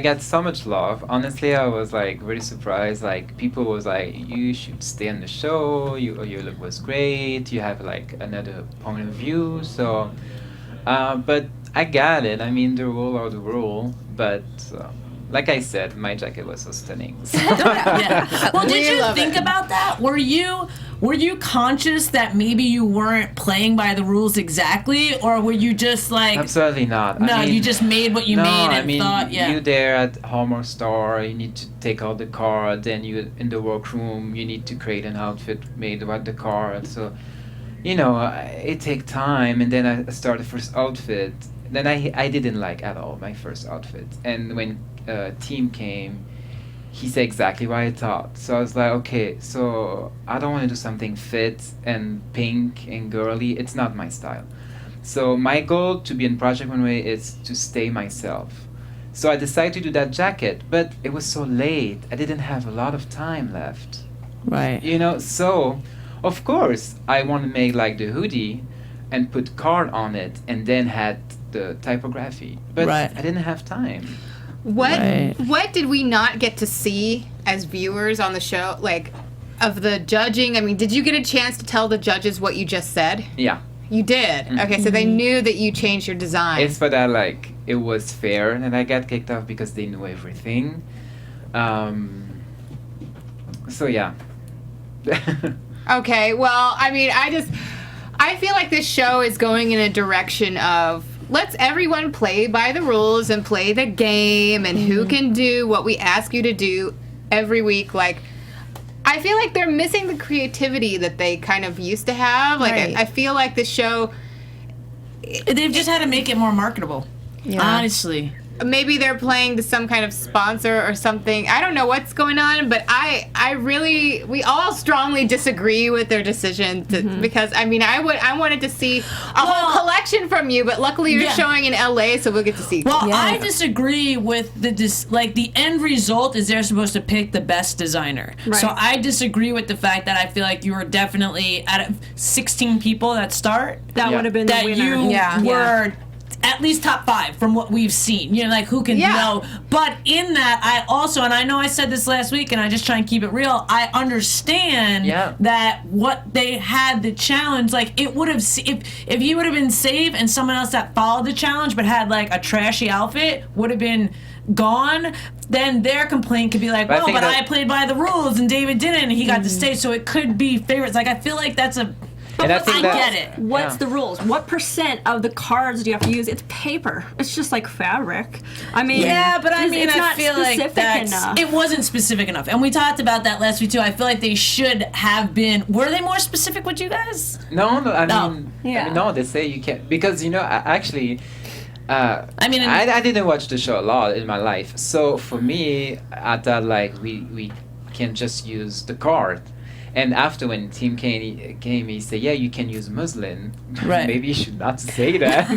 got so much love. Honestly, I was like really surprised. Like people was like, you should stay on the show. Your look was great. You have like another point of view. So, but I got it. I mean, the rule are the rule. But like I said, my jacket was so stunning. So. Yeah. Well, did We you love think it. about that? Were you conscious that maybe you weren't playing by the rules exactly, or were you just like Absolutely not. no, I mean, you just made what you no, made and I mean, thought, yeah. you there at home or store, you need to take out the card. Then you in the workroom, you need to create an outfit made with the card. So, you know, it take time. And then I started first outfit. Then I didn't like at all my first outfit. And when team came, he said exactly what I thought. So I was like, okay, so I don't want to do something fit and pink and girly. It's not my style. So my goal to be in Project Runway is to stay myself. So I decided to do that jacket, but it was so late. I didn't have a lot of time left. Right. You know, so of course I want to make like the hoodie and put card on it and then had the typography. But Right. I didn't have time. What did we not get to see as viewers on the show, like of the judging? I mean, did you get a chance to tell the judges what you just said? Yeah. You did. Okay, so they knew that you changed your design. It's for that like it was fair and I got kicked off because they knew everything. So yeah. Okay, well, I mean, I feel like this show is going in a direction of let's everyone play by the rules and play the game and who can do what we ask you to do every week. Like, I feel like they're missing the creativity that they kind of used to have. Like, Right. I feel like the show, They've just had to make it more marketable. Yeah. Honestly. maybe they're playing to some kind of sponsor or something. I don't know what's going on, but we all strongly disagree with their decision to, because I mean, I wanted to see a whole collection from you, but luckily you're Yeah. showing in LA, so we'll get to see. Well, Yeah. I disagree with the end result is they're supposed to pick the best designer. Right. So I disagree with the fact that I feel like you were definitely out of 16 people that start That Yeah. would have been the that winner. you Yeah. were at least top 5 from what we've seen. You know, like who can Yeah. know. But in that, I also, and I know I said this last week, and I just try and keep it real. I understand Yeah. that what they had the challenge, like it would have, if he would have been safe and someone else that followed the challenge but had like a trashy outfit would have been gone, then their complaint could be like, But I well, think but that- I played by the rules and David didn't, and he got to stay, so it could be favorites. Like I feel like that's a. And I think I that- get it. What's Yeah. the rules? What % of the cards do you have to use? It's paper. It's just like fabric. I mean, Yeah, but I it's- mean, it's I not feel like specific that's, enough. it wasn't specific enough, and we talked about that last week too. I feel like they should have been. Were they more specific with you guys? No, I No. mean, Yeah. no, they say you can't because you know actually. I mean, I didn't watch the show a lot in my life, so for me, I thought like we can just use the card. And after when Team came, he said, "Yeah, you can use muslin." Right. Maybe you should not say that.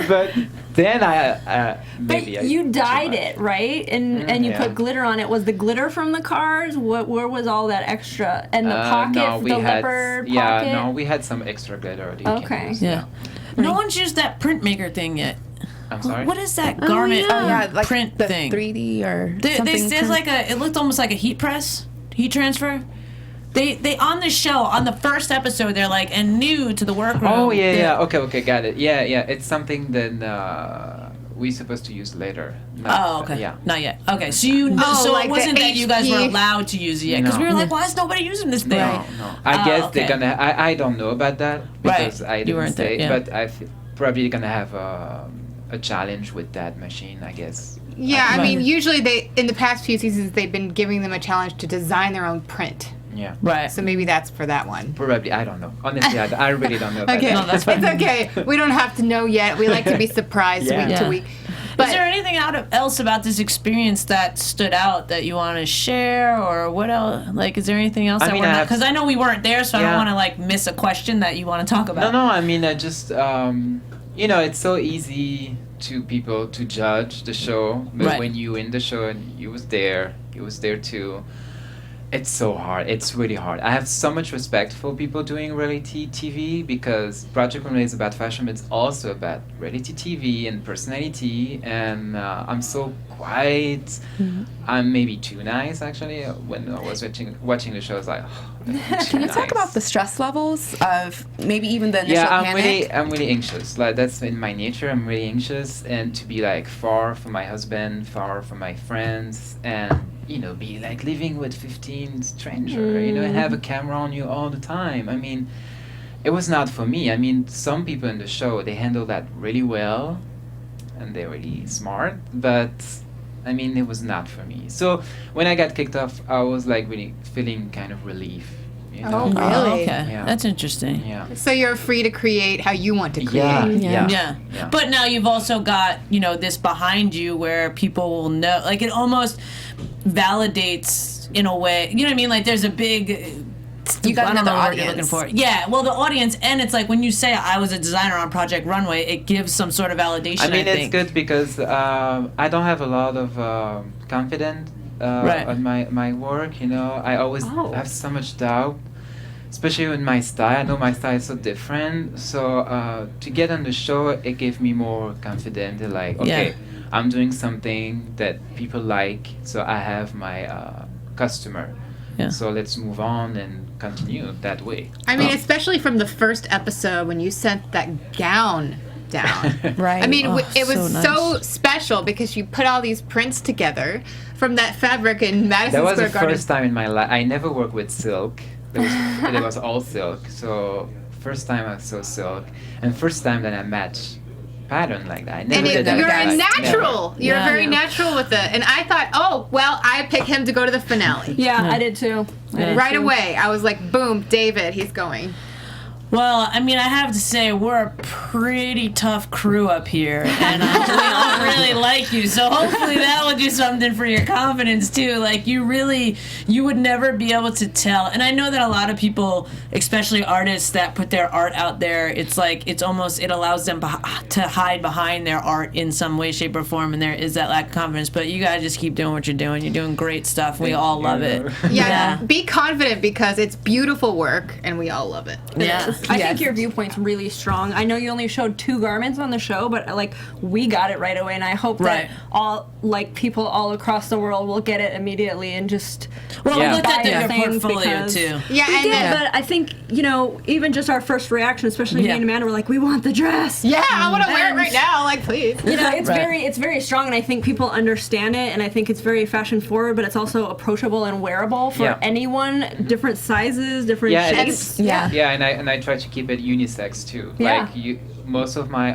But then I But maybe you dyed too much. it, right? And you yeah. put glitter on it. Was the glitter from the cards? Where was all that extra? And the pocket, No, we the had leopard yeah, pocket? no, we had some extra glitter. that you can Okay. use. yeah. No one's used that printmaker thing yet. I'm sorry. What is that garment Oh yeah, like print the thing? 3D or There's something. like it looked almost like a heat press, heat transfer. They on the show on the first episode they're like, and new to the workroom. Oh yeah. Okay, got it. Yeah. It's something that we supposed to use later. Oh, okay. Yeah. Not yet. Okay, so you Oh, so like it the wasn't that you guys were HP? allowed to use it yet because we were No. like, why is nobody using this thing? No. I guess okay. they're gonna. I don't know about that because Right. I You didn't weren't there, say. yeah. But probably gonna have a challenge with that machine. I guess. Yeah, I Right. mean, usually in the past few seasons, they've been giving them a challenge to design their own print. Yeah. Right. So maybe that's for that one. Probably. I don't know. Honestly, I really don't know. Okay, No, that's fine. it's okay. We don't have to know yet. We like to be surprised Yeah. week to Yeah. week. Is there anything else about this experience that stood out that you want to share, or what else? Like, is there anything else that we're not? Because I know we weren't there, so I don't want to like miss a question that you want to talk about. No. I mean, I just it's so easy to people to judge the show, but Right. when you in the show and you was there too. It's so hard. It's really hard. I have so much respect for people doing reality TV because Project Runway is about fashion, but it's also about reality TV and personality. And I'm so quiet. Mm-hmm. I'm maybe too nice, actually. When I was watching the show, I was like, Can you talk about the stress levels of maybe even the initial panic? I'm really anxious. Like that's in my nature. I'm really anxious, and to be like far from my husband, far from my friends, and be like living with 15 strangers, and have a camera on you all the time. I mean, it was not for me. I mean, some people in the show, they handle that really well, and they're really smart, but I mean, it was not for me. So when I got kicked off, I was like really feeling kind of relief. Oh, really? Oh, okay. Yeah. That's interesting. Yeah. So you're free to create how you want to create. Yeah. Yeah. But now you've also got, this behind you where people will know, like it almost validates in a way, you know what I mean? Like there's a big, You got I don't another know what you're audience. looking for. Yeah, well, the audience, and it's like when you say I was a designer on Project Runway, it gives some sort of validation, I mean, it's think. good because I don't have a lot of confidence Right. on my work, I always have so much doubt, especially with my style. I know my style is so different, so to get on the show, it gave me more confidence, like, okay, I'm doing something that people like, so I have my customer. Yeah. So let's move on and continue that way. I mean, especially from the first episode when you sent that gown down. Right. I mean, Oh, it was so so nice. special because you put all these prints together from that fabric in Madison That was Square the Garden. first time in my life. I never worked with silk. It was all silk. So first time I saw silk, and first time that I matched pattern like that. I never And did that. you're guys. a natural. Never. You're Yeah. very natural with it. And I thought, oh, well, I pick him to go to the finale. Yeah, I did too. Right away, I was like, boom, David, he's going. Well, I mean, I have to say, we're a pretty tough crew up here, and we all really like you, so hopefully that will do something for your confidence, too. Like, you would never be able to tell, and I know that a lot of people, especially artists that put their art out there, it's like, it allows them to hide behind their art in some way, shape, or form, and there is that lack of confidence, but you gotta just keep doing what you're doing. You're doing great stuff. We all love it. Yeah, be confident because it's beautiful work and we all love it. Yeah. I think your viewpoint's really strong. I know you only showed 2 garments on the show, but like we got it right away, and I hope Right. that all people all across the world will get it immediately and just. Well, Yeah. we looked at buy your things portfolio, because- too. Yeah, We and did, then, but I think even just our first reaction, especially me Yeah. and Amanda, were like, we want the dress. yeah, I want to wear it And- right now. Like, please. It's Right. it's very strong, and I think people understand it, and I think it's very fashion forward, but it's also approachable and wearable for Yeah. anyone, different sizes, different Yeah, shapes. Yeah, and I try to keep it unisex too. Yeah. Like most of my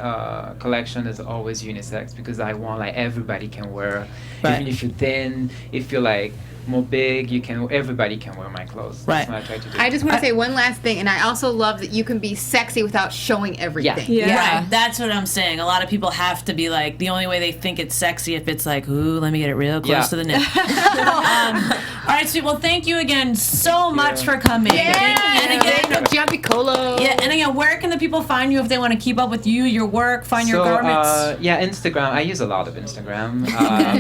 collection is always unisex because I want like everybody can wear, Right. even if you're thin, if you're like more big, everybody can wear my clothes. Right. That's what I try to do. I just want to say one last thing, and I also love that you can be sexy without showing everything. Yeah. Right, that's what I'm saying. A lot of people have to be like, the only way they think it's sexy if it's like, ooh, let me get it real close Yeah. to the neck. All right, sweet. Well, thank you again so much for coming. And again, David Giampiccolo. yeah, and again, where can the people find you if they want to keep up with you, your work, find your garments? Instagram. I use a lot of Instagram.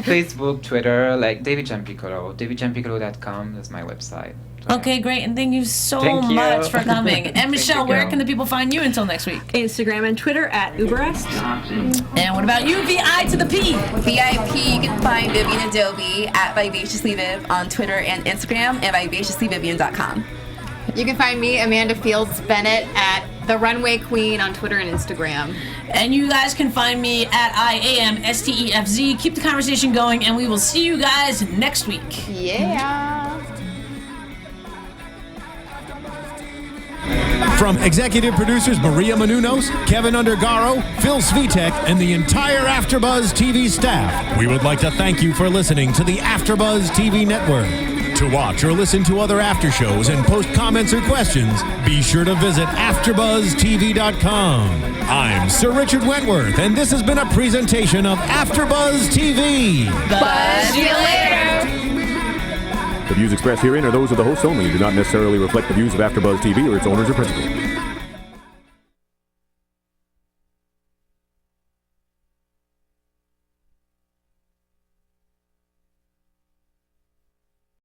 Facebook, Twitter, like David Giampiccolo. DavidGiampiccolo.com is my website. So, Okay, great, and thank you so Thank you. much for coming. And Thank Michelle, you, where girl. can the people find you until next week? Instagram and Twitter at Uberreste. And what about you, VI to the P? VIP, you can find Vivian Adaobi at Vivaciously Viv on Twitter and Instagram, and vivaciouslyvivian.com. You can find me, Amanda Fields Bennett, at The Runway Queen on Twitter and Instagram. And you guys can find me at IAMSTEFZ. Keep the conversation going, and we will see you guys next week. Yeah. From executive producers Maria Menounos, Kevin Undergaro, Phil Svitek, and the entire AfterBuzz TV staff, we would like to thank you for listening to the AfterBuzz TV network. To watch or listen to other after shows and post comments or questions, be sure to visit AfterBuzzTV.com. I'm Sir Richard Wentworth, and this has been a presentation of AfterBuzz TV. Buzz you later. The views expressed herein are those of the hosts only and do not necessarily reflect the views of AfterBuzz TV or its owners or principals.